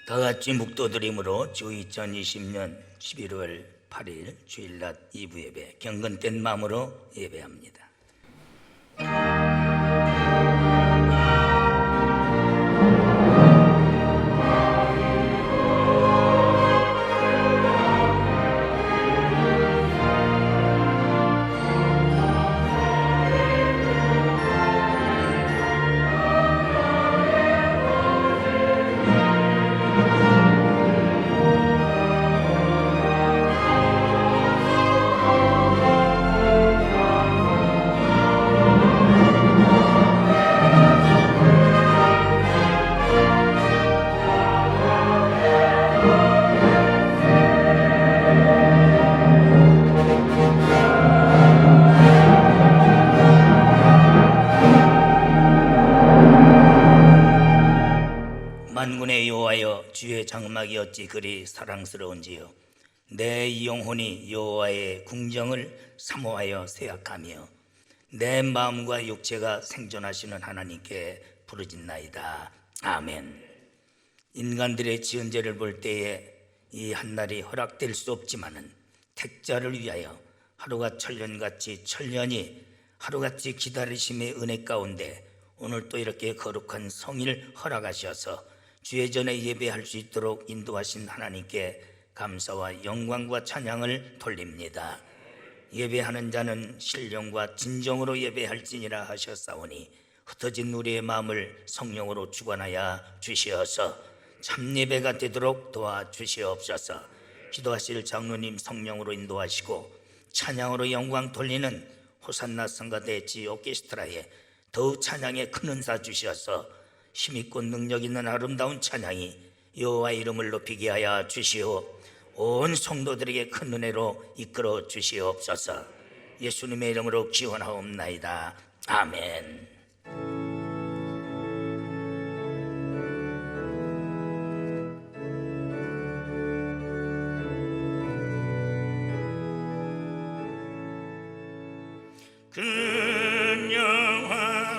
다 같이 묵도드림으로 주 2020년 11월 8일 주일낮 2부 예배 경건된 마음으로 예배합니다. 만군의 여호와여, 주의 장막이 어찌 그리 사랑스러운지요. 내 영혼이 여호와의 궁정을 사모하여 생각하며 내 마음과 육체가 생존하시는 하나님께 부르짖나이다. 아멘. 인간들의 지은 죄를 볼 때에 이 한날이 허락될 수 없지만은 택자를 위하여 하루가 천년같이 천년이 하루같이 기다리심의 은혜 가운데 오늘 또 이렇게 거룩한 성일 허락하셔서 주의 전에 예배할 수 있도록 인도하신 하나님께 감사와 영광과 찬양을 돌립니다. 예배하는 자는 신령과 진정으로 예배할지니라 하셨사오니 흩어진 우리의 마음을 성령으로 주관하여 주시어서 참 예배가 되도록 도와주시옵소서. 기도하실 장로님 성령으로 인도하시고 찬양으로 영광 돌리는 호산나 성가대 오케스트라에 더욱 찬양에 큰 은사 주셔서 힘있고 능력 있는 아름다운 찬양이 여호와의 이름을 높이게 하여 주시오. 온 성도들에게 큰 은혜로 이끌어 주시옵소서. 예수님의 이름으로 기원하옵나이다. 아멘.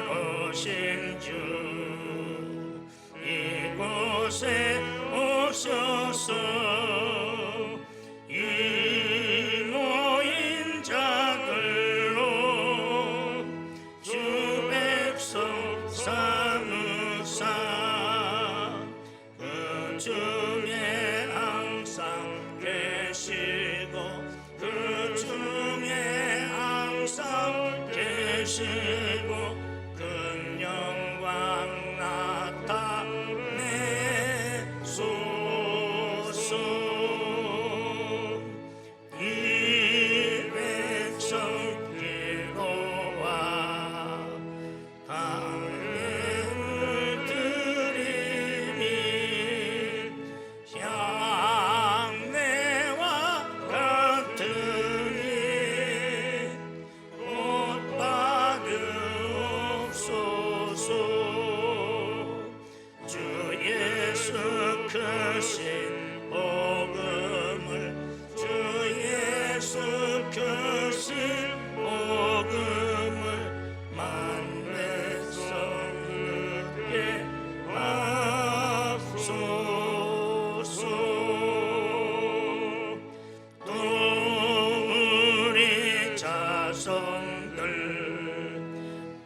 근영화로신 주 이곳에 오셔서 이 모인 자들로 주 백성 삼으사 그 중에 항상 계시고 그 중에 항상 계시고 큰 영광 나타내소서. 이 백성 기도와 감회를 드리니 향내와 같으니 못 받으옵소서. 주 예수 크신 복음을 주 예수 크신 복음을 만백성 듣게 하소서. 또 우리 자손들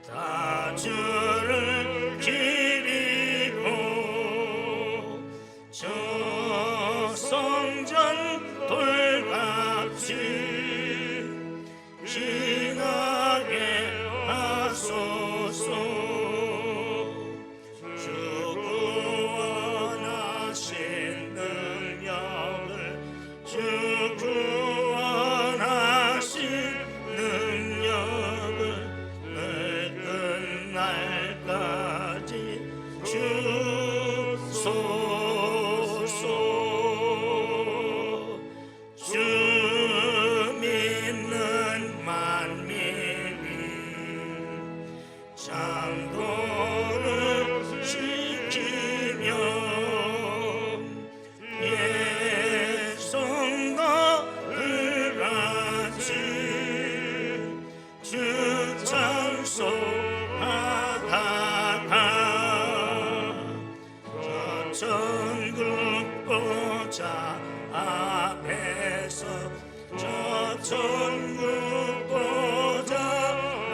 다 주를 기리고 저 성전 돌같이 지나게 하소서. 주 구원하신 능력을 주 구원하신 능력을 늙은 날까지 주소서. 주 믿는 말 천국 보좌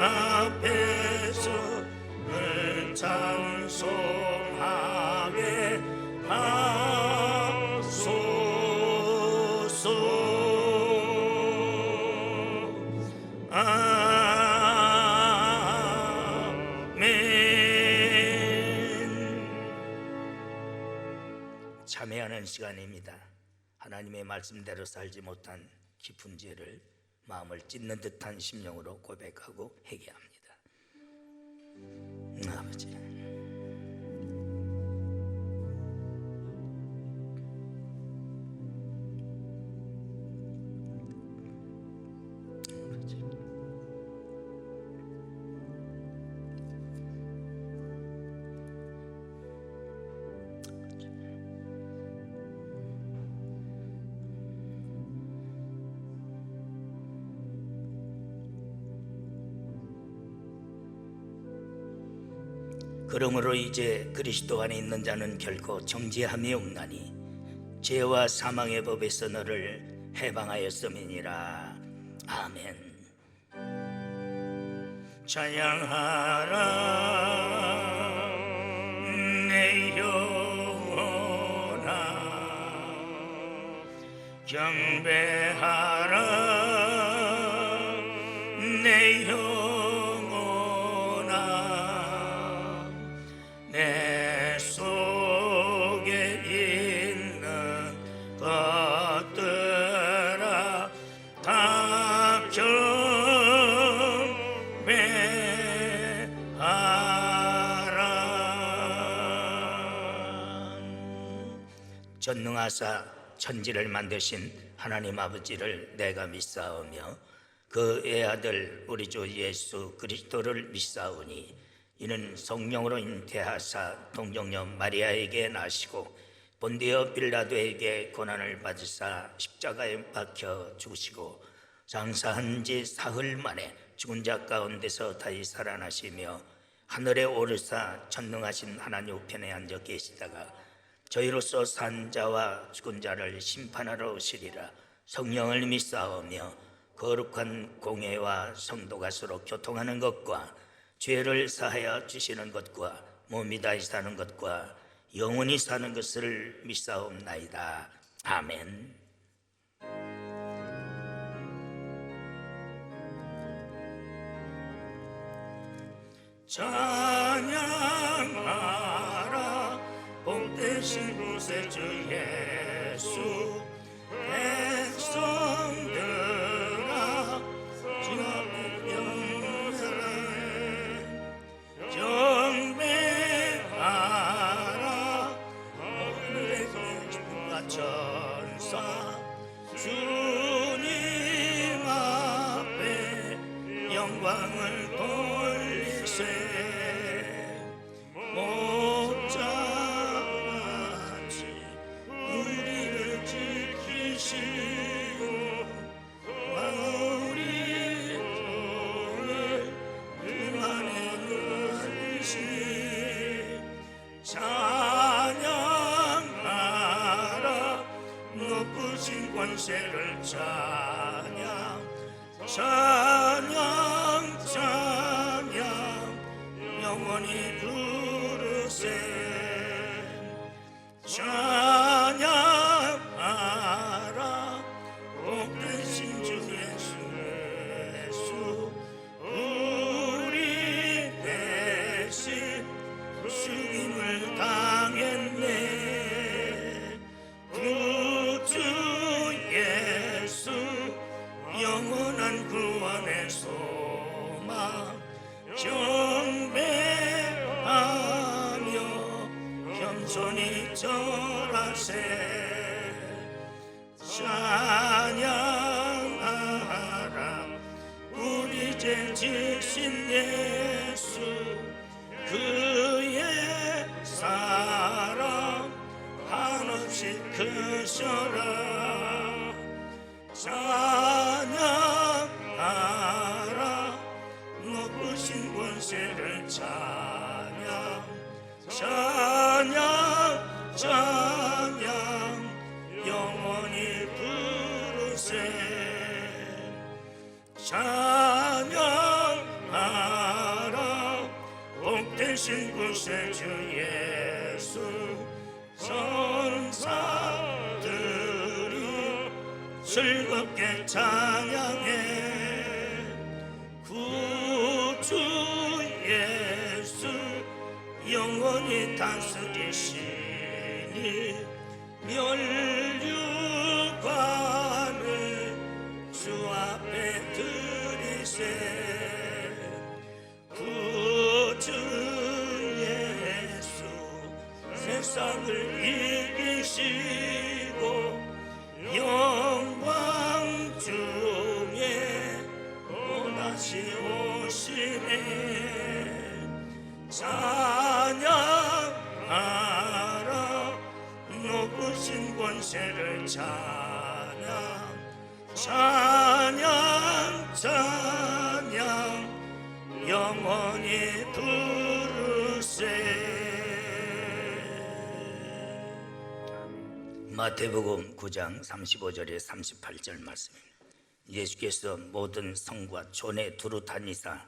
앞에서 늘 찬송하게 하소서. 참회하는 시간입니다. 하나님의 말씀대로 살지 못한 깊은 죄를 마음을 찢는 듯한 심령으로 고백하고 회개합니다. 아버지, 그러므로 이제 그리스도 안에 있는 자는 결코 정죄함이 없나니 죄와 사망의 법에서 너를 해방하였음이니라. 아멘. 찬양하라 내 영혼아, 경배하라 내 영혼아, 내 속에 있는 것들아 다 경배하라. 전능하사 천지를 만드신 하나님 아버지를 내가 믿사오며 그 애아들 우리 주 예수 그리스도를 믿사오니 이는 성령으로 잉태하사 동정녀 마리아에게 나시고 본디오 빌라도에게 고난을 받으사 십자가에 박혀 죽으시고 장사한 지 사흘 만에 죽은 자 가운데서 다시 살아나시며 하늘에 오르사 전능하신 하나님 우편에 앉아 계시다가 저희로서 산 자와 죽은 자를 심판하러 오시리라. 성령을 믿사오며 거룩한 공회와 성도가 서로 교통하는 것과 죄를 사하여 주시는 것과 몸이 다시 사는 것과 영원히 사는 것을 믿사옵나이다. 아멘. 찬양하라 복되신 구세주 예수. 백성들아 주 앞에 경배하라, 경배하라 하늘의 천사 천사 주님 앞에 영광을 돌리세. 목자같이 우리를 지키시고 우리 종을 그만에 누리시. 찬양하라 높으신 권세를 찬양, 찬양 찬양 영원히 부르세. 찬양하라 복되신 주 예수, 우리 대신 죽임을 당했네. 구주 예수 영원한 구원의 소망 경배하며 겸손히 절하세. 찬양하라 우리 죄 지신 예수, 그의 사랑 한없이 크셔라. 찬양하라 높으신 권세를 찬양, 찬양 찬양 영원히 부르세. 찬양하라. 복되신 구세주 예수. 천사들이 즐겁게 찬양해. 구주 예수 영원히 다스리시니 멸류관을 주 앞에 드리세. 구주 예수 세상을 이기시고 영광 중에 또 다시 오시네. 찬양하라. 높으신 권세를 찬양. 찬양 찬양 영원히 부르세. 마태복음 9장 35절에 38절 말씀입니다. 예수께서 모든 성과 촌에 두루 다니사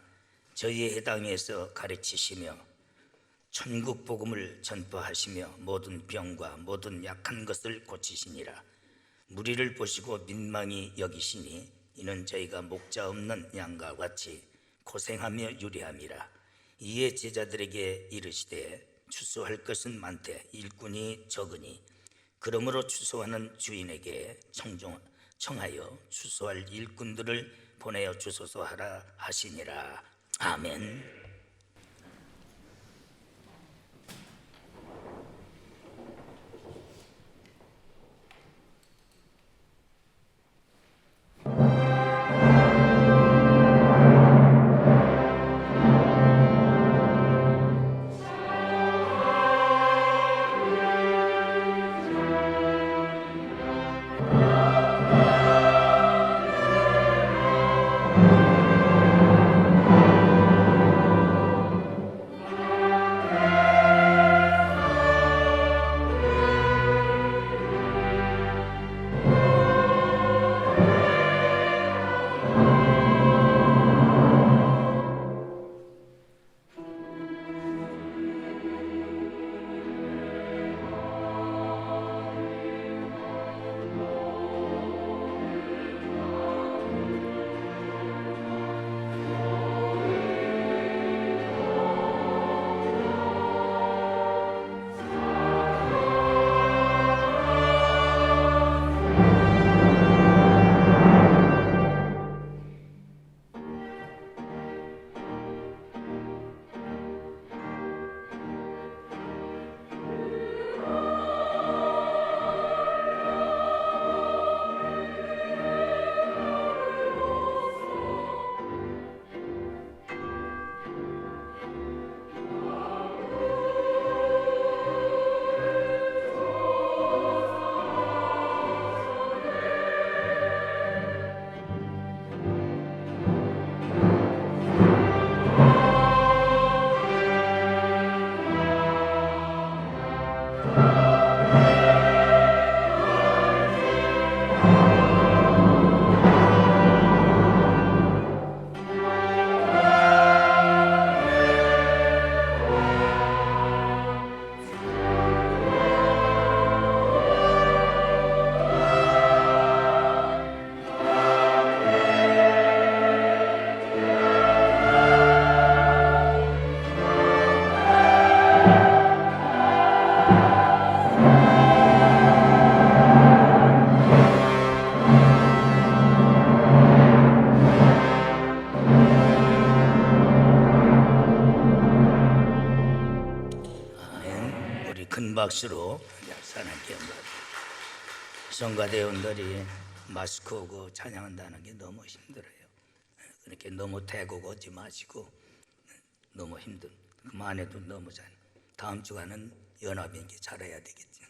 저희의 해당에서 가르치시며 천국 복음을 전파하시며 모든 병과 모든 약한 것을 고치시니라. 무리를 보시고 민망히 여기시니 이는 저희가 목자 없는 양과 같이 고생하며 유리함이라. 이에 제자들에게 이르시되 추수할 것은 많되 일꾼이 적으니 그러므로 추수하는 주인에게 청하여 추수할 일꾼들을 보내어 주소서 하라 하시니라. 아멘. 큰 박수로 하나님께 영광. 성가대원들이 마스크 오고 찬양한다는 게 너무 힘들어요. 그렇게 너무 대고 오지 마시고 너무 힘든 그만해도 너무 잘. 다음 주간은 연합인기 잘해야 되겠지.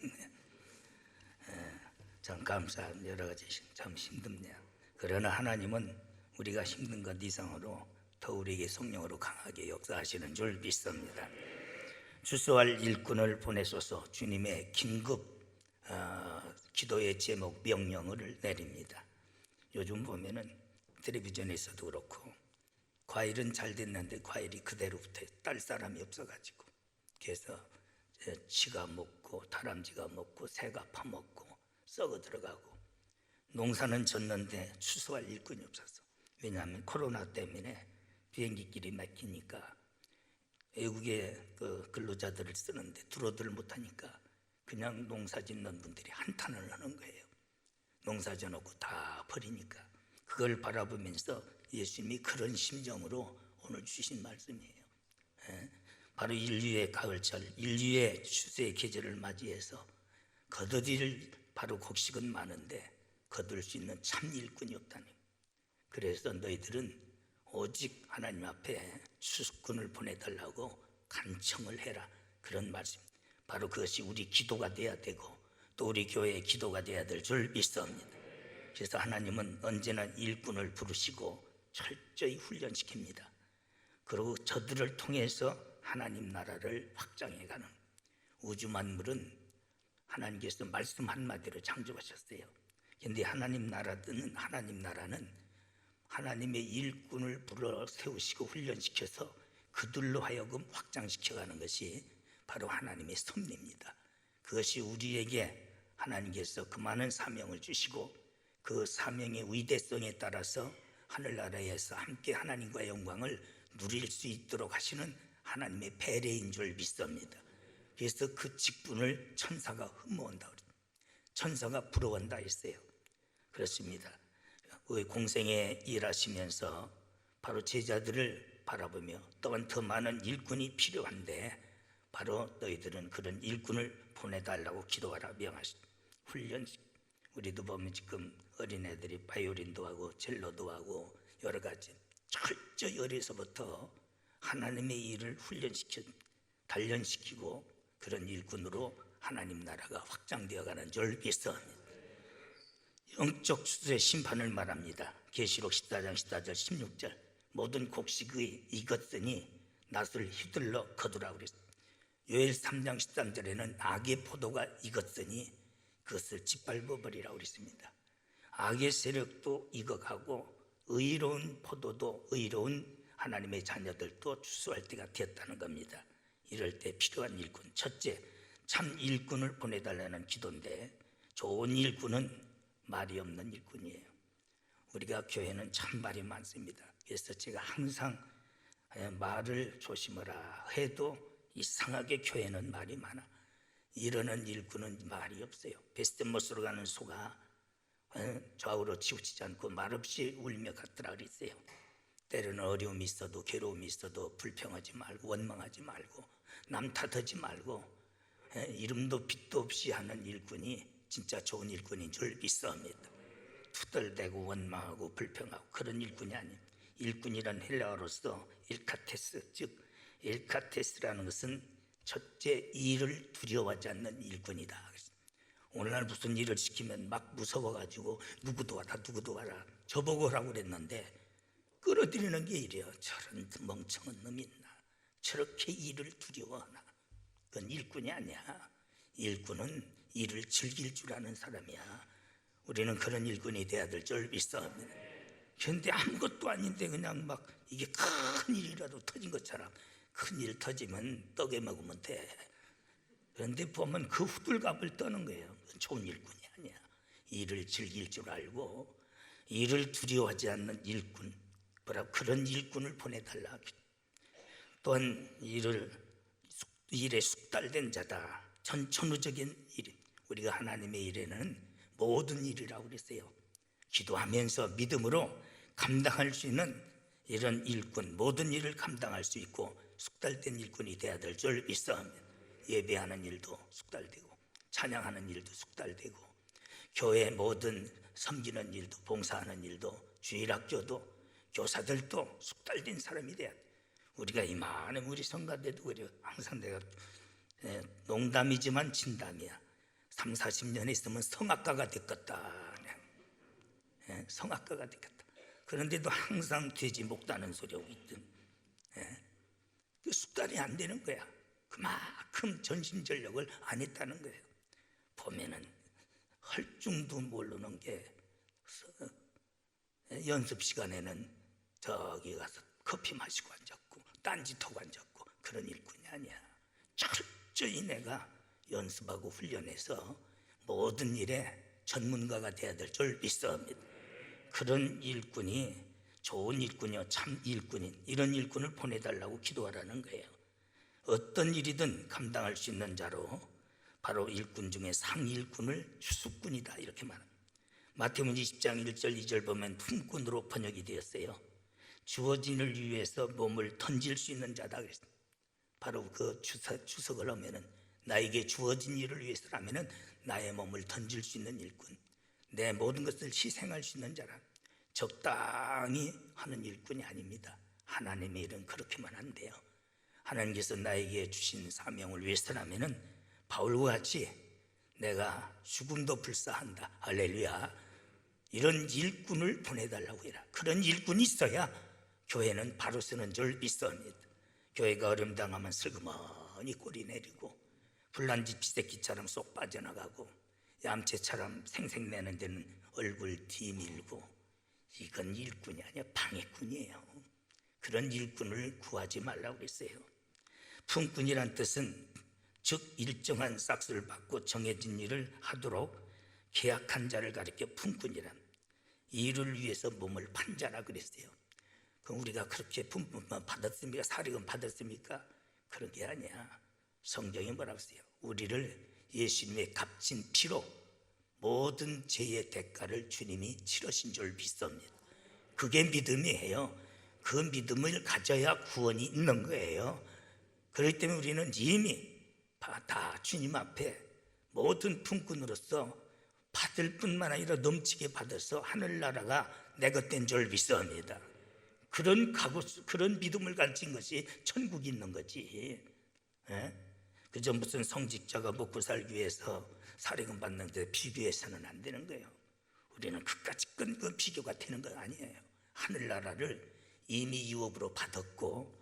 참 감사한 여러 가지 참 힘듭니다. 그러나 하나님은 우리가 힘든 것 이상으로 더 우리에게 성령으로 강하게 역사하시는 줄 믿습니다. 추수할 일꾼을 보내소서. 주님의 긴급 기도의 제목 명령을 내립니다. 요즘 보면은 텔레비전에서도 그렇고 과일은 잘 됐는데 과일이 그대로 붙어요. 딸 사람이 없어가지고. 그래서 쥐가 먹고 다람쥐가 먹고 새가 파먹고 썩어 들어가고, 농사는 졌는데 추수할 일꾼이 없었어. 왜냐하면 코로나 때문에 비행기길이 막히니까 외국의 그 근로자들을 쓰는데 들어오들 못하니까 그냥 농사 짓는 분들이 한탄을 하는 거예요. 농사 져놓고 다 버리니까. 그걸 바라보면서 예수님이 그런 심정으로 오늘 주신 말씀이에요. 바로 인류의 가을철, 인류의 추수의 계절을 맞이해서 거둬들 바로 곡식은 많은데 거둘 수 있는 참 일꾼이 없다니. 그래서 너희들은 오직 하나님 앞에 수군을 보내달라고 간청을 해라, 그런 말씀. 바로 그것이 우리 기도가 돼야 되고 또 우리 교회의 기도가 돼야 될 줄 믿습니다. 그래서 하나님은 언제나 일꾼을 부르시고 철저히 훈련시킵니다. 그리고 저들을 통해서 하나님 나라를 확장해가는, 우주 만물은 하나님께서 말씀 한마디로 창조하셨어요. 그런데 하나님 나라는 하나님의 일꾼을 불러 세우시고 훈련시켜서 그들로 하여금 확장시켜가는 것이 바로 하나님의 섭리입니다. 그것이 우리에게 하나님께서 그 많은 사명을 주시고 그 사명의 위대성에 따라서 하늘나라에서 함께 하나님과의 영광을 누릴 수 있도록 하시는 하나님의 배려인 줄 믿습니다. 그래서 그 직분을 천사가 흠모한다, 천사가 부러워한다 했어요. 그렇습니다. 공생에 일하시면서 바로 제자들을 바라보며 또한 더 많은 일꾼이 필요한데 바로 너희들은 그런 일꾼을 보내달라고 기도하라 명하신 훈련. 우리도 보면 지금 어린애들이 바이올린도 하고 첼로도 하고 여러 가지 철저히 어려서부터 하나님의 일을 단련시키고 그런 일꾼으로 하나님 나라가 확장되어가는 줄 믿습니다. 영적 추수의 심판을 말합니다. 계시록 14장 14절 16절 모든 곡식의 익었으니 낫을 휘둘러 거두라 그랬습니다. 요엘 3장 13절에는 악의 포도가 익었으니 그것을 짓밟아 버리라고 그랬습니다. 악의 세력도 익어가고 의로운 포도도, 의로운 하나님의 자녀들도 추수할 때가 되었다는 겁니다. 이럴 때 필요한 일꾼, 첫째 참 일꾼을 보내달라는 기도인데, 좋은 일꾼은 말이 없는 일꾼이에요. 우리가 교회는 참 말이 많습니다. 그래서 제가 항상 말을 조심하라 해도 이상하게 교회는 말이 많아. 이러는 일꾼은 말이 없어요. 베스트못으로 가는 소가 좌우로 치우치지 않고 말없이 울며 갔더라 그랬어요. 때로는 어려움이 있어도 괴로움이 있어도 불평하지 말고 원망하지 말고 남 탓하지 말고 이름도 빛도 없이 하는 일꾼이 진짜 좋은 일꾼인 줄 믿습니다. 투덜대고 원망하고 불평하고 그런 일꾼이 아니에요. 일꾼이란 헬라어로서 일카테스, 즉 일카테스라는 것은 첫째 일을 두려워하지 않는 일꾼이다. 오늘날 무슨 일을 시키면 막 무서워가지고 누구도 와라 누구도 와라 저보고 하라고 그랬는데 끌어들이는 게 이래요. 저런 멍청한 놈이 있나, 저렇게 일을 두려워하나. 그건 일꾼이 아니야. 일꾼은 일을 즐길 줄 아는 사람이야. 우리는 그런 일꾼이 돼야 될 줄 믿습니다. 그런데 아무것도 아닌데 그냥 막 이게 큰 일이라도 터진 것처럼, 큰 일 터지면 떡에 먹으면 돼. 그런데 보면 그 후들갑을 떠는 거예요. 좋은 일꾼이 아니야. 일을 즐길 줄 알고 일을 두려워하지 않는 일꾼, 그런 일꾼을 보내달라. 또한 일에 숙달된 자다. 전천후적인 일, 우리가 하나님의 일에는 모든 일이라고 그랬어요. 기도하면서 믿음으로 감당할 수 있는 이런 일꾼, 모든 일을 감당할 수 있고 숙달된 일꾼이 돼야 될 줄 믿습니다. 예배하는 일도 숙달되고 찬양하는 일도 숙달되고 교회 모든 섬기는 일도 봉사하는 일도 주일학교도 교사들도 숙달된 사람이 돼야 돼. 우리가 이만한 우리 성가대도 그래요. 항상 내가 농담이지만 진담이야. 3, 40년 있으면 성악가가 됐겠다. 성악가가 됐겠다. 그런데도 항상 돼지 목다는 소리하고 있든 그 숙달이 안 되는 거야. 그만큼 전심전력을 안 했다는 거예요. 보면은 할 줄도 모르는 게 연습 시간에는 저기 가서 커피 마시고 앉았고 딴짓하고 앉았고 그런 일꾼이 아니야. 철저히 내가 연습하고 훈련해서 모든 일에 전문가가 돼야 될 줄 믿습니다. 그런 일꾼이 좋은 일꾼이요, 참 일꾼인 이런 일꾼을 보내달라고 기도하라는 거예요. 어떤 일이든 감당할 수 있는 자로 바로 일꾼 중에 상일꾼을 주수꾼이다 이렇게 말합니다. 마태복음 20장 1절 2절 보면 품꾼으로 번역이 되었어요. 주어진 일을 위해서 몸을 던질 수 있는 자다 그랬어요. 바로 그 주석을 하면은 나에게 주어진 일을 위해서라면은 나의 몸을 던질 수 있는 일꾼, 내 모든 것을 희생할 수 있는 자라. 적당히 하는 일꾼이 아닙니다. 하나님의 일은 그렇게만 한대요. 하나님께서 나에게 주신 사명을 위해서라면은 바울과 같이 내가 죽음도 불사한다, 할렐루야, 이런 일꾼을 보내달라고 해라. 그런 일꾼이 있어야 교회는 바로 서는 줄 믿습니다. 교회가 어려움 당하면 슬그머니 꼬리 내리고 불난지 피새끼처럼 쏙 빠져나가고 얌체처럼 생색내는 데는 얼굴 뒤밀고, 이건 일꾼이 아니야, 방해꾼이에요. 그런 일꾼을 구하지 말라고 그랬어요. 품꾼이란 뜻은 즉 일정한 싹스를 받고 정해진 일을 하도록 계약한 자를 가리켜 품꾼이란, 이 일을 위해서 몸을 판 자라 그랬어요. 그럼 우리가 그렇게 품꾼만 받았습니까? 사리금 받았습니까? 그런 게 아니야. 성경이 뭐라고 했어요? 우리를 예수님의 값진 피로 모든 죄의 대가를 주님이 치르신 줄 믿습니다. 그게 믿음이에요. 그 믿음을 가져야 구원이 있는 거예요. 그렇기 때문에 우리는 이미 다 주님 앞에 모든 품꾼으로서 받을 뿐만 아니라 넘치게 받아서 하늘나라가 내 것 된 줄 믿습니다. 그런 각오, 그런 믿음을 가진 것이 천국이 있는 거지. 그저 무슨 성직자가 먹고 살기 위해서 사리금 받는데 비교해서는 안 되는 거예요. 우리는 그까짓 그 비교가 되는 거 아니에요. 하늘나라를 이미 유업으로 받았고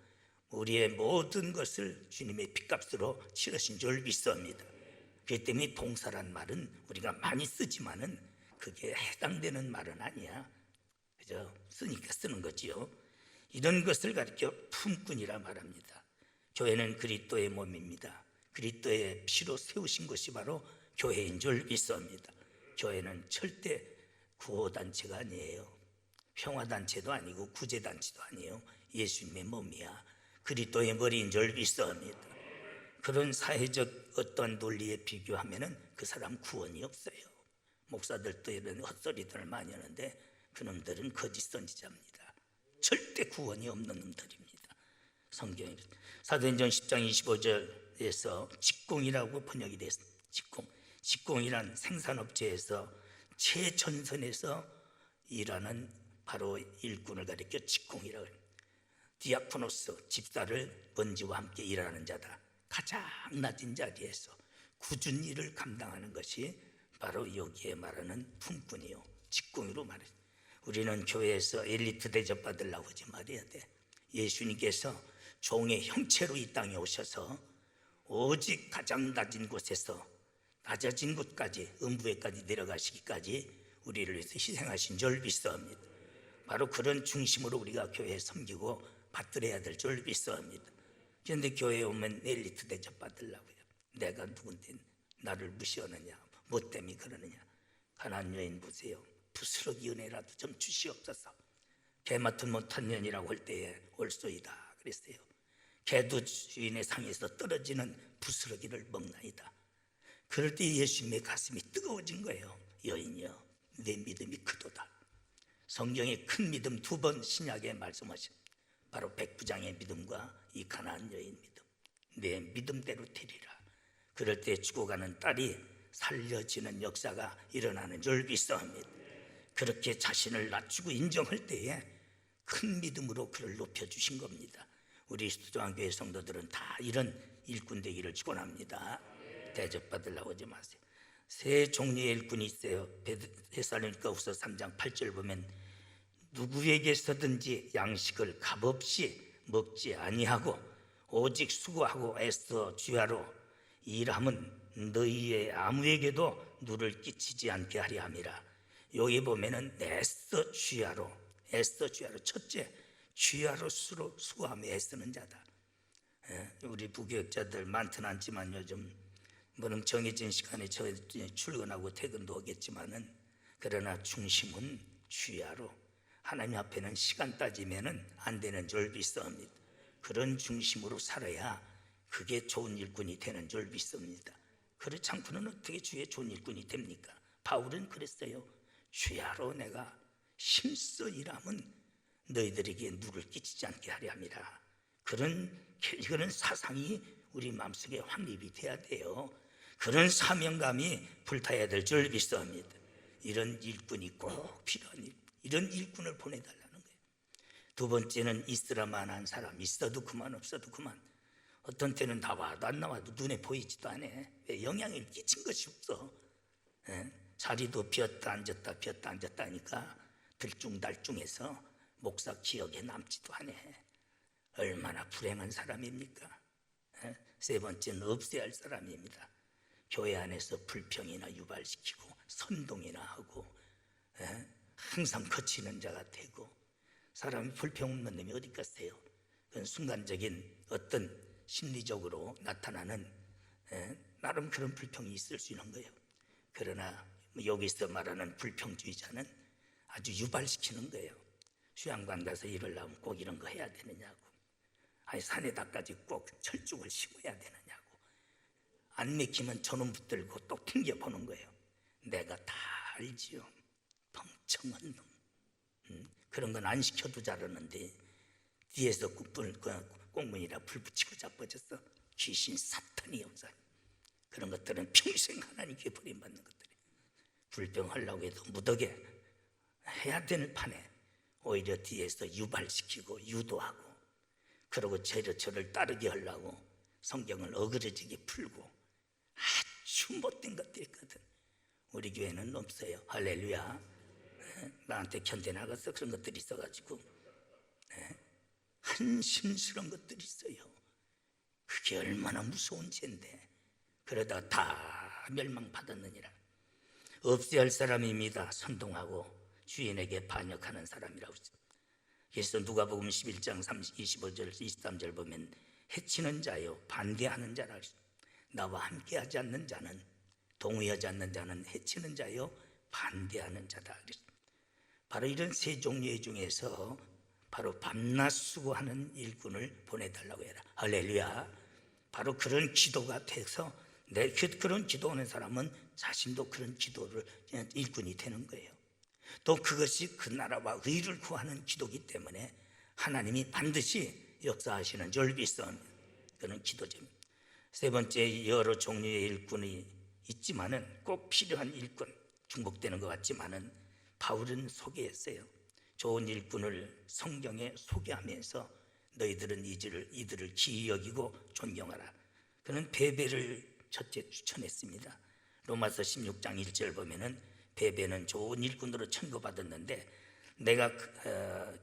우리의 모든 것을 주님의 핏값으로 치르신 줄 믿습니다. 그렇기 때문에 동사란 말은 우리가 많이 쓰지만은 그게 해당되는 말은 아니야. 그죠? 쓰니까 쓰는 거지요. 이런 것을 가리켜 품꾼이라 말합니다. 교회는 그리스도의 몸입니다. 그리스도의 피로 세우신 것이 바로 교회인 줄 믿습니다. 교회는 절대 구호단체가 아니에요. 평화단체도 아니고 구제단체도 아니에요. 예수님의 몸이야. 그리스도의 머리인 줄 믿습니다. 그런 사회적 어떤 논리에 비교하면은 그 사람 구원이 없어요. 목사들도 이런 헛소리들을 많이 하는데 그놈들은 거짓 선지자입니다. 절대 구원이 없는 놈들입니다. 성경에 사도행전 10장 25절에서 직공이라고 번역이 됐습니다. 직공이란 생산업체에서 최전선에서 일하는 바로 일꾼을 가리켜 직공이라고 합니다. 디아코노스, 집사를 먼지와 함께 일하는 자다. 가장 낮은 자리에서 굳은 일을 감당하는 것이 바로 여기에 말하는 품꾼이요, 직공으로 말해요. 우리는 교회에서 엘리트 대접받으려고 하지 말아야 돼. 예수님께서 종의 형체로 이 땅에 오셔서 오직 가장 낮은 곳에서 낮아진 곳까지, 음부에까지 내려가시기까지 우리를 위해서 희생하신 줄 믿습니다. 바로 그런 중심으로 우리가 교회에 섬기고 받들어야 될 줄 믿습니다. 그런데 교회에 오면 엘리트 대접 받으려고요. 내가 누군데 나를 무시하느냐, 뭐 때문에 그러느냐. 가난한 여인 보세요. 부스러기 은혜라도 좀 주시옵소서. 개 맡은 못한 년이라고 할 때에 올소이다 그랬어요. 개도 주인의 상에서 떨어지는 부스러기를 먹나이다. 그럴 때 예수님의 가슴이 뜨거워진 거예요. 여인이여, 내 믿음이 크도다. 성경에 큰 믿음 두 번 신약에 말씀하신 바로 백부장의 믿음과 이 가난한 여인 믿음. 내 믿음대로 되리라. 그럴 때 죽어가는 딸이 살려지는 역사가 일어나는 줄 믿습니다. 그렇게 자신을 낮추고 인정할 때에 큰 믿음으로 그를 높여주신 겁니다. 우리 수도원교회 성도들은 다 이런 일꾼 되기를 축원합니다. 대접받으려고 하지 마세요. 세 종류의 일꾼이 있어요. 데살로니가후서 3장 8절 보면 누구에게서든지 양식을 값없이 먹지 아니하고 오직 수고하고 애써 주야로 일함은 너희의 아무에게도 누를 끼치지 않게 하려 함이라. 여기 보면은 애써 주야로 애써 주야로. 첫째, 주야로 수고하며 애쓰는 자다. 우리 부교육자들 많든 않지만 요즘 물론 정해진 시간에 출근하고 퇴근도 하겠지만은, 그러나 중심은 주야로. 하나님 앞에는 시간 따지면은 안 되는 줄 믿습니다. 그런 중심으로 살아야 그게 좋은 일꾼이 되는 줄 믿습니다. 그렇지 않고는 어떻게 주의 좋은 일꾼이 됩니까? 바울은 그랬어요. 주야로 내가 힘써 일하면 너희들에게 누를 끼치지 않게 하려 함이라. 그런 사상이 우리 마음속에 확립이 돼야 돼요. 그런 사명감이 불타야 될 줄 믿습니다. 이런 일꾼이 꼭 필요한 이런 일꾼을 보내달라는 거예요. 두 번째는 있으라만한 사람. 있어도 그만 없어도 그만. 어떤 때는 나와도 안 나와도 눈에 보이지도 않아. 왜? 영향을 끼친 것이 없어. 자리도 비었다 앉았다 비었다 앉았다 하니까 들중달중해서 목사 기억에 남지도 않아. 얼마나 불행한 사람입니까? 세 번째는 없애야 할 사람입니다. 교회 안에서 불평이나 유발시키고 선동이나 하고 항상 거치는 자가 되고. 사람이 불평 없는 놈이 어디 있겠어요? 그건 순간적인 어떤 심리적으로 나타나는 나름 그런 불평이 있을 수 있는 거예요. 그러나 여기서 말하는 불평주의자는 아주 유발시키는 거예요. 휴양관 가서 일을 하면 꼭 이런 거 해야 되느냐고, 아니 산에다까지 꼭 철쭉을 심어야 되느냐고, 안 맥히면 저놈 붙들고 또 튕겨보는 거예요. 내가 다 알지요. 멍청한 놈. 그런 건 안 시켜도 잘하는데 뒤에서 꽁문이라 불 붙이고 자빠졌어. 귀신 사탄이 없어. 그런 것들은 평생 하나님께 버림받는 것들이에요. 불평하려고 해도 무덕에 해야 되는 판에 오히려 뒤에서 유발시키고 유도하고, 그러고 저를 따르게 하려고 성경을 어그러지게 풀고 아주 못된 것들이 있거든. 우리 교회는 없어요. 할렐루야. 나한테 견뎌 나가서 그런 것들이 있어가지고 한심스러운 것들이 있어요. 그게 얼마나 무서운 죄인데. 그러다가 다 멸망받았느니라. 없애야 할 사람입니다. 선동하고 주인에게 반역하는 사람이라고 했어요. 그래서 누가복음 11장 25절 23절 보면 해치는 자요 반대하는 자라 했어요. 나와 함께하지 않는 자는, 동의하지 않는 자는 해치는 자요 반대하는 자다 그랬어요. 바로 이런 세 종류의 중에서 바로 밤낮 수고하는 일꾼을 보내달라고 해라. 할렐루야. 바로 그런 기도가 돼서 그런 기도하는 사람은 자신도 그런 기도를 일꾼이 되는 거예요. 또 그것이 그 나라와 의를 구하는 기도이기 때문에 하나님이 반드시 역사하시는 줄 믿습니다. 그런 기도입니다. 세 번째, 여러 종류의 일꾼이 있지만은 꼭 필요한 일꾼, 중복되는 것 같지만은 바울은 소개했어요. 좋은 일꾼을 성경에 소개하면서 너희들은 이들을 기이 여기고 존경하라. 그는 베베를 첫째 추천했습니다. 로마서 16장 1절 보면은 베베는 좋은 일꾼으로 천거받았는데, 내가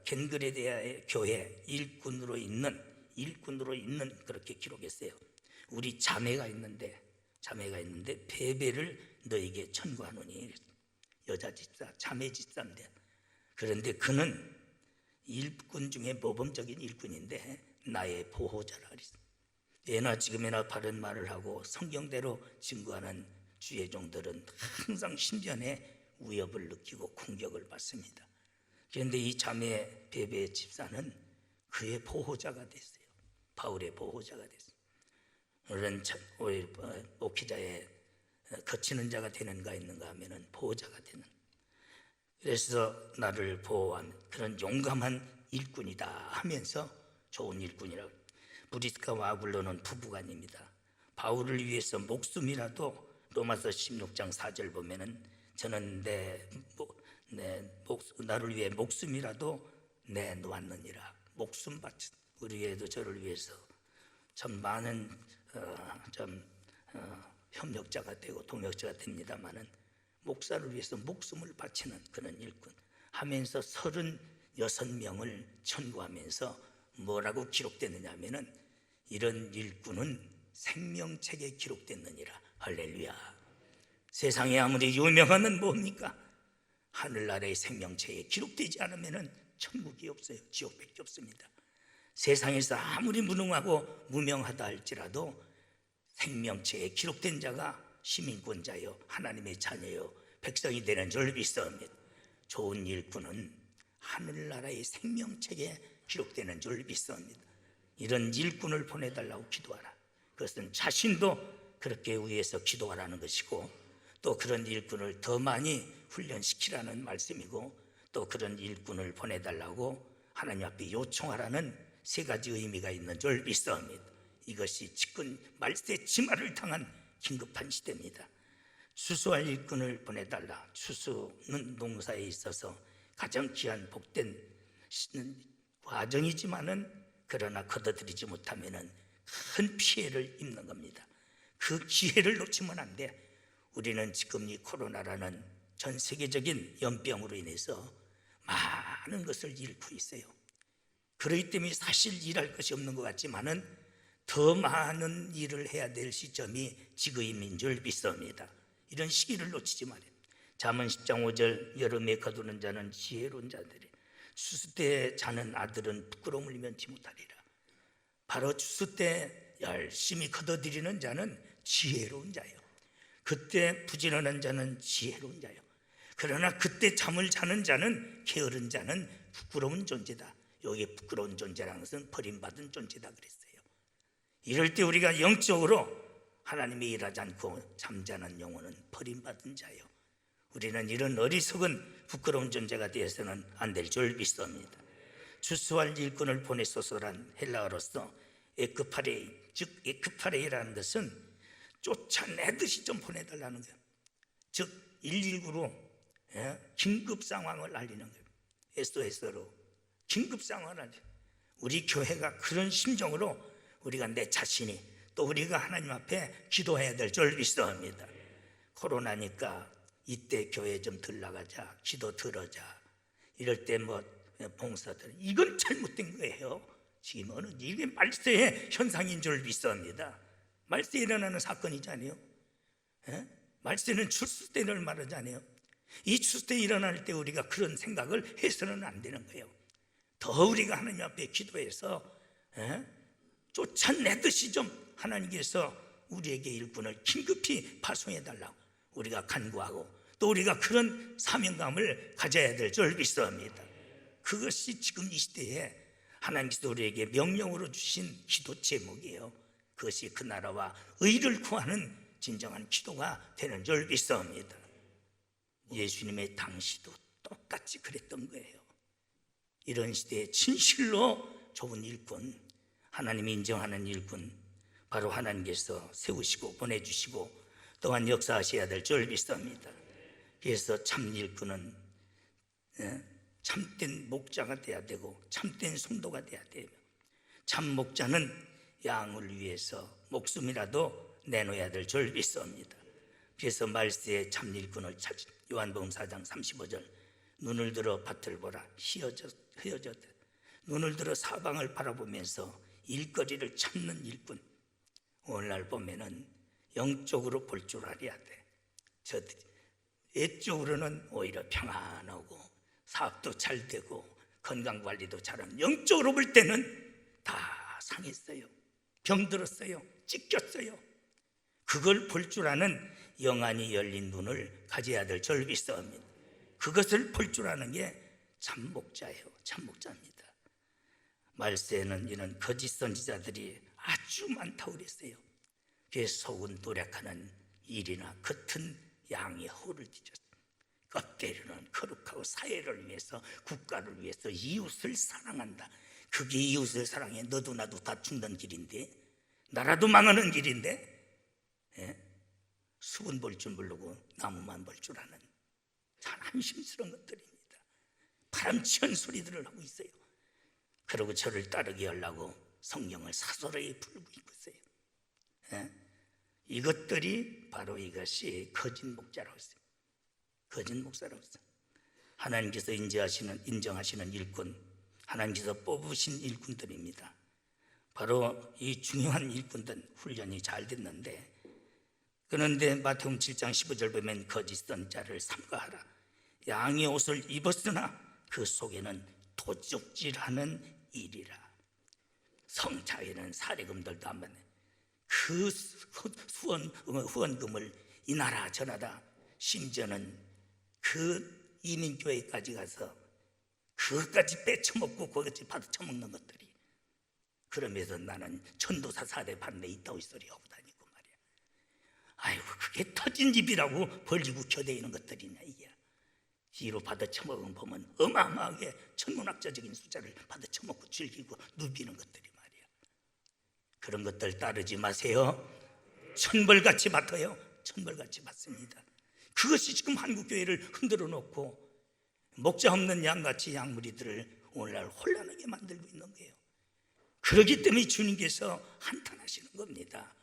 겐그레데아의 교회 일꾼으로 있는 그렇게 기록했어요. 우리 자매가 있는데 베베를 너에게 천거하노니. 여자 집사, 자매 집사인데, 그런데 그는 일꾼 중에 모범적인 일꾼인데 나의 보호자라 그랬어요. 예나 지금이나 바른 말을 하고 성경대로 증거하는 주의 종들은 항상 신변에 위협을 느끼고 공격을 받습니다. 그런데 이 자매 베베 집사는 그의 보호자가 됐어요. 바울의 보호자가 됐어요. 오늘은 목회자의 거치는 자가 되는가 있는가 하면은 보호자가 되는. 그래서 나를 보호한 그런 용감한 일꾼이다 하면서 좋은 일꾼이라고. 브리스가와 아굴로는 부부간입니다. 바울을 위해서 목숨이라도, 로마서 16장 4절 보면은 저는 나를 위해 목숨이라도 내놓았느니라. 목숨 바친. 우리 위에도 저를 위해서 참 많은 협력자가 되고 동역자가 됩니다마는 목사를 위해서 목숨을 바치는 그런 일꾼 하면서 36명을 천구하면서 뭐라고 기록됐느냐 하면은 이런 일꾼은 생명책에 기록됐느니라. 할렐루야. 세상에 아무리 유명하면 뭡니까? 하늘나라의 생명책에 기록되지 않으면은 천국이 없어요. 지옥밖에 없습니다. 세상에서 아무리 무능하고 무명하다 할지라도 생명체에 기록된 자가 시민권자여 하나님의 자녀여 백성이 되는 줄 믿사옵니다. 좋은 일꾼은 하늘나라의 생명책에 기록되는 줄 믿사옵니다. 이런 일꾼을 보내달라고 기도하라. 그것은 자신도 그렇게 위해서 기도하라는 것이고, 또 그런 일꾼을 더 많이 훈련시키라는 말씀이고, 또 그런 일꾼을 보내달라고 하나님 앞에 요청하라는 세 가지 의미가 있는 줄 믿사옵니다. 이것이 지금 말세 지마를 당한 긴급한 시대입니다. 추수할 일꾼을 보내달라. 추수는 농사에 있어서 가장 귀한 복된 과정이지만은 그러나 거둬들이지 못하면은 큰 피해를 입는 겁니다. 그 기회를 놓치면 안 돼. 우리는 지금 이 코로나라는 전 세계적인 연병으로 인해서 많은 것을 잃고 있어요. 그렇기 때문에 사실 일할 것이 없는 것 같지만은 더 많은 일을 해야 될 시점이 지금인 줄 믿습니다. 이런 시기를 놓치지 말아요. 잠언 10장 5절 여름에 거두는 자는 지혜로운 자들이 추수 때 자는 아들은 부끄러움을 면치 못하리라. 바로 추수 때 열심히 거둬들이는 자는 지혜로운 자예요. 그때 부지런한 자는 지혜로운 자예요. 그러나 그때 잠을 자는 자는 게으른 자는 부끄러운 존재다. 여기 부끄러운 존재라는 것은 버림받은 존재다 그랬어요. 이럴 때 우리가 영적으로 하나님이 일하지 않고 잠자는 영혼은 버림받은 자예요. 우리는 이런 어리석은 부끄러운 존재가 되어서는 안 될 줄 믿습니다. 추수할 일꾼을 보내소서란 헬라어로서 에크파레이, 즉 에크파레이라는 것은 쫓아내듯이 좀 보내달라는 거예요. 즉 119로 긴급 상황을 알리는 거예요. SOS로 긴급 상황을 알리는 거예요. 우리 교회가 그런 심정으로 우리가 내 자신이 또 우리가 하나님 앞에 기도해야 될 줄 믿습니다. 코로나니까 이때 교회 좀 덜 나가자, 기도 들어자, 이럴 때 뭐 봉사들, 이건 잘못된 거예요. 지금은 이게 말세의 현상인 줄 믿습니다. 말세에 일어나는 사건이잖아요. 말세는 추수 때를 말하잖아요. 이 추수 때 일어날 때 우리가 그런 생각을 해서는 안 되는 거예요. 더 우리가 하나님 앞에 기도해서 쫓아내듯이 좀 하나님께서 우리에게 일꾼을 긴급히 파송해 달라고 우리가 간구하고, 또 우리가 그런 사명감을 가져야 될 줄 믿습니다. 그것이 지금 이 시대에 하나님께서 우리에게 명령으로 주신 기도 제목이에요. 그것이 그 나라와 의를 구하는 진정한 기도가 되는 줄 믿습니다. 예수님의 당시도 똑같이 그랬던 거예요. 이런 시대에 진실로 좋은 일꾼, 하나님이 인정하는 일꾼, 바로 하나님께서 세우시고 보내주시고 또한 역사하셔야 될 줄 믿습니다. 그래서 참 일꾼은 참된 목자가 돼야 되고 참된 성도가 돼야 돼요. 참 목자는 양을 위해서 목숨이라도 내놓아야 될 줄 믿습니다. 그래서 말세에 참 일꾼을 찾은 요한복음 4장 35절 눈을 들어 밭을 보라 휘어졌다. 눈을 들어 사방을 바라보면서 일거리를 찾는 일꾼. 오늘날 보면은 영적으로 볼 줄 알아야 돼. 옛적으로는 오히려 평안하고 사업도 잘 되고 건강관리도 잘하는, 영적으로 볼 때는 다 상했어요. 병들었어요. 찢겼어요. 그걸 볼 줄 아는 영안이 열린 눈을 가져야 될 줄 믿습니다. 그것을 볼 줄 아는 게 참목자예요. 참목자입니다. 말세에는 이런 거짓 선지자들이 아주 많다고 그랬어요. 그래서 속은 노력하는 일이나 겉은 양의 허를 뒤졌어요. 겉대로는 거룩하고 사회를 위해서, 국가를 위해서 이웃을 사랑한다. 그게 이웃을 사랑해. 너도 나도 다 죽는 길인데, 나라도 망하는 길인데, 숲은 볼 줄 모르고 나무만 볼 줄 아는 참 한심스러운 것들입니다. 바람치한 소리들을 하고 있어요. 그리고 저를 따르게 하려고 성령을 사소하게 불고 있어요. 이것들이 바로 이것이 거짓 목자라고 했어요. 거짓 목사라고 했어요. 하나님께서 인정하시는 일꾼, 하나님께서 뽑으신 일꾼들입니다. 바로 이 중요한 일꾼들 훈련이 잘 됐는데, 그런데 마태복음 7장 15절 보면 거짓 선자를 삼가하라. 양의 옷을 입었으나 그 속에는 도적질하는 일이라. 성차에는 사례금들도 안 받네. 그 후원금을 이 나라 저나라, 심지어는 그 이민교회까지 가서 그것까지 빼쳐먹고 그것까지 받아 처먹는 것들이. 그러면서 나는 전도사 사대 받네 있다고 소리 하고 다니고 말이야. 아이고, 그게 터진 입이라고 벌리고 겨대이는 것들이냐 이게. 뒤로 받아 처먹은 보면 어마어마하게 천문학자적인 숫자를 받아 처먹고 즐기고 누비는 것들이 말이야. 그런 것들 따르지 마세요. 천벌같이 받아요. 천벌같이 받습니다. 그것이 지금 한국교회를 흔들어 놓고 목자 없는 양같이 양무리들을 오늘날 혼란하게 만들고 있는 거예요. 그렇기 때문에 주님께서 한탄하시는 겁니다.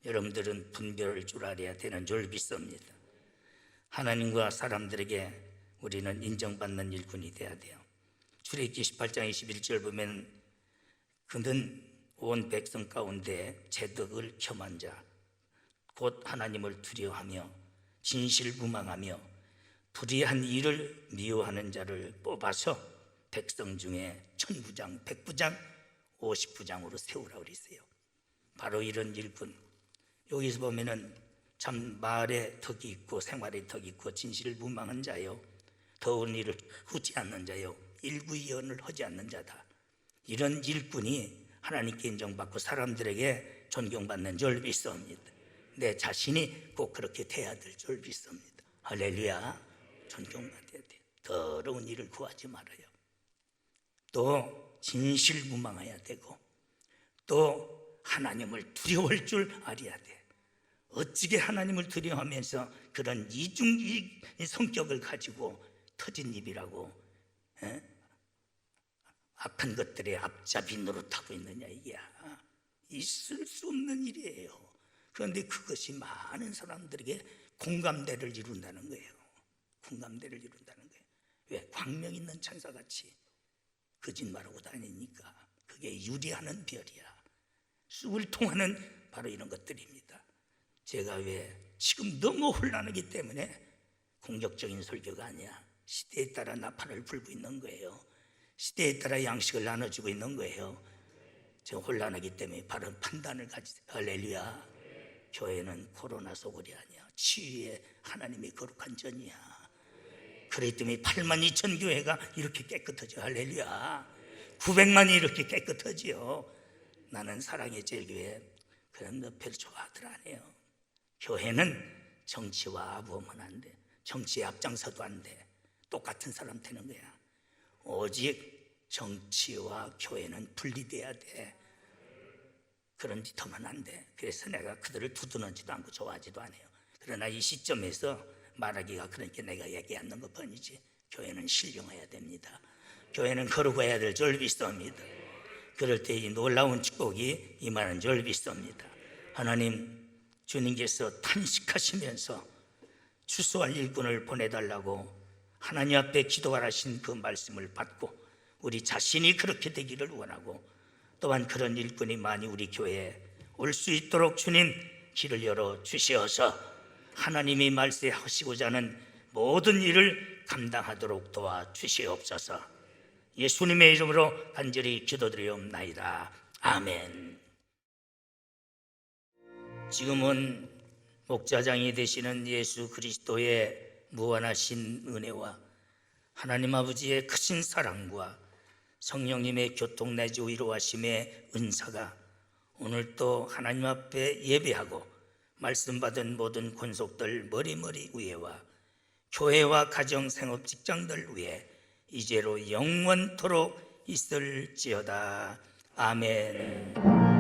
여러분들은 분별할 줄 알아야 되는 줄 믿습니다. 하나님과 사람들에게 우리는 인정받는 일꾼이 돼야 돼요. 출애굽기 18장 21절 보면 그는 온 백성 가운데 제덕을 겸한 자, 곧 하나님을 두려워하며 진실무망하며 불의한 일을 미워하는 자를 뽑아서 백성 중에 1000부장, 100부장, 50부장으로 세우라 그랬어요. 바로 이런 일꾼. 여기서 보면은 참 말에 덕이 있고 생활에 덕이 있고 진실무망한 자요, 더운 일을 후지 않는 자요, 일구이언을 하지 않는 자다. 이런 일꾼이 하나님께 인정받고 사람들에게 존경받는 줄 믿습니다. 내 자신이 꼭 그렇게 돼야 될 줄 믿습니다. 할렐루야. 존경받아야 돼요. 더러운 일을 구하지 말아요. 또 진실무망해야 되고 또 하나님을 두려워할 줄 알아야 돼. 어찌게 하나님을 두려워하면서 그런 이중의 성격을 가지고 터진 입이라고 악한 것들의 앞잡이 노릇하고 있느냐. 이게 있을 수 없는 일이에요. 그런데 그것이 많은 사람들에게 공감대를 이룬다는 거예요. 공감대를 이룬다는 거예요. 왜? 광명 있는 천사같이 거짓말하고 다니니까 그게 유리하는 별이야. 쑥을 통하는 바로 이런 것들입니다. 제가 왜 지금 너무 혼란하기 때문에 공격적인 설교가 아니야. 시대에 따라 나팔을 불고 있는 거예요. 시대에 따라 양식을 나눠주고 있는 거예요. 제가 혼란하기 때문에 바른 판단을 가지세요. 할렐루야. 교회는 코로나 소굴이 아니야. 치유의 하나님의 거룩한 전이야. 그렇기 때문에 8만 2천 교회가 이렇게 깨끗하죠. 할렐루야. 900만이 이렇게 깨끗하지요. 나는 사랑의 제일교회 그런 거 별로 좋아하들 안 해요. 교회는 정치와 아부하면 안 돼. 정치에 앞장서도 안 돼. 똑같은 사람 되는 거야. 오직 정치와 교회는 분리돼야 돼. 그런 짓 하면 안 돼. 그래서 내가 그들을 두드러지도 않고 좋아하지도 않아요. 그러나 이 시점에서 말하기가 그러니까 내가 얘기하는 것 뿐이지. 교회는 신령해야 됩니다. 교회는 거룩해야 될 줄 믿습니다. 그럴 때 이 놀라운 축복이 임하는 줄 믿습니다. 하나님, 주님께서 탄식하시면서 추수할 일꾼을 보내달라고 하나님 앞에 기도하라신 그 말씀을 받고 우리 자신이 그렇게 되기를 원하고 또한 그런 일꾼이 많이 우리 교회에 올 수 있도록 주님 길을 열어 주시어서 하나님이 말씀하시고자 하는 모든 일을 감당하도록 도와주시옵소서. 예수님의 이름으로 간절히 기도드리옵나이다. 아멘. 지금은 목자장이 되시는 예수 그리스도의 무한하신 은혜와 하나님 아버지의 크신 사랑과 성령님의 교통내주 위로하심의 은사가 오늘 또 하나님 앞에 예배하고 말씀 받은 모든 권속들 머리머리 위에와 교회와 가정, 생업, 직장들 위에 이제로 영원토록 있을지어다. 아멘.